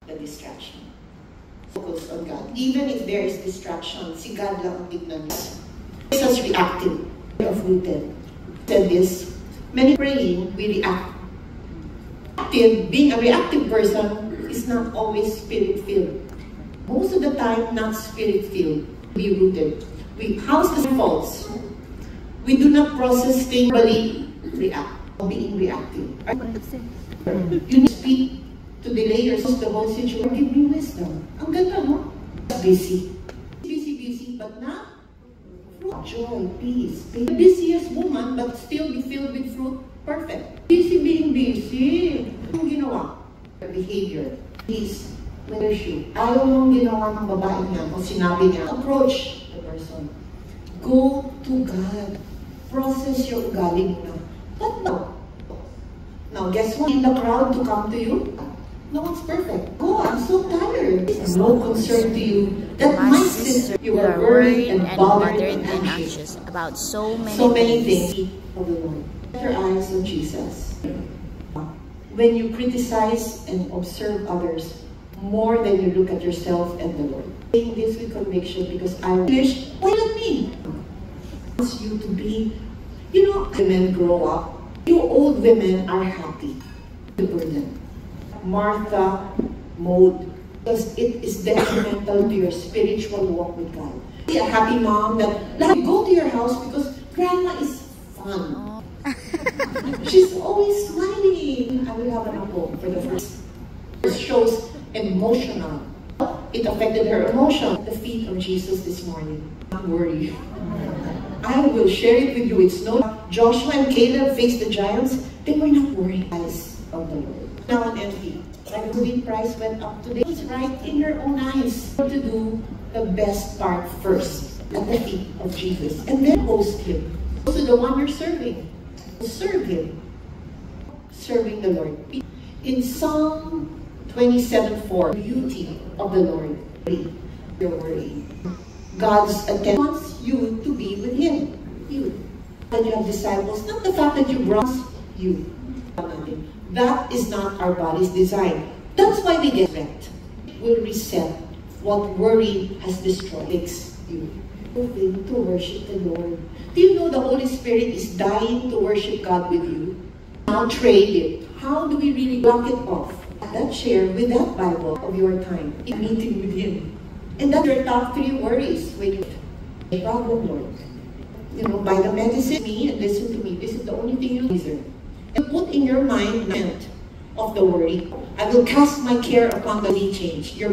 the distraction. Focus on God. Even if there is distraction, si God lang ang tignan niya. Jesus reactive, of rooted. Said this, many praying, we react. Being a reactive person is not always spirit-filled. Most of the time, not spirit-filled. Be rooted. We house the faults. We do not process things, react. Being reactive. You need to speak to delay yourself the whole situation. Give me wisdom. Ang ganda, no? Busy. Busy, but not fruit, joy, peace. Be the busiest woman, but still be filled with fruit. Perfect. Busy being busy. Anong ginawa? Behavior. Peace. Leadership. Ayaw mong ginawa ng babae niya o sinabi niya. Approach the person. Go to God. Process your ugali muna. But no. Now, guess what? In the crowd to come to you? No one's perfect. Go, I'm so tired. It's no concern to you that my sister, you are worried and bothered and anxious about so many things of the Lord. Set your eyes on Jesus. When you criticize and observe others more than you look at yourself and the Lord. Saying this with conviction because I wish, why not me? I want you to be, you know, women grow up. You old women are happy. The burden. Martha mode. Because it is detrimental to your spiritual walk with God. Be a happy mom that go to your house because grandma is fun. She's always smiling. I will have an apple for the first. It shows emotional. It affected her emotion. The feet of Jesus this morning. Don't worry. I will share it with you. It's no. Joshua and Caleb faced the giants. They were not worried. Eyes of the Lord. Now an envy. Like the wheat price went up today. It's right in your own eyes. To do the best part first at the feet of Jesus, and then host Him. Also, the one you're serving. Serve Him. Serving the Lord. In Psalm 27:4, beauty of the Lord. Your worry. God's attention wants you to be with Him. You. And you have disciples, not the fact that you brought you. That is not our body's design. That's why we get wrecked. It will reset what worry has destroyed. Takes you. Moving to worship the Lord. Do you know the Holy Spirit is dying to worship God with you? Now trade it. How do we really block it off? That chair with that Bible of your time. In meeting with Him. And that's your top 3 worries when you the problem, Lord. You know, buy the medicine, me, and listen to me. This is the only thing you deserve. And put in your mind of the worry. I will cast my care upon the change. Your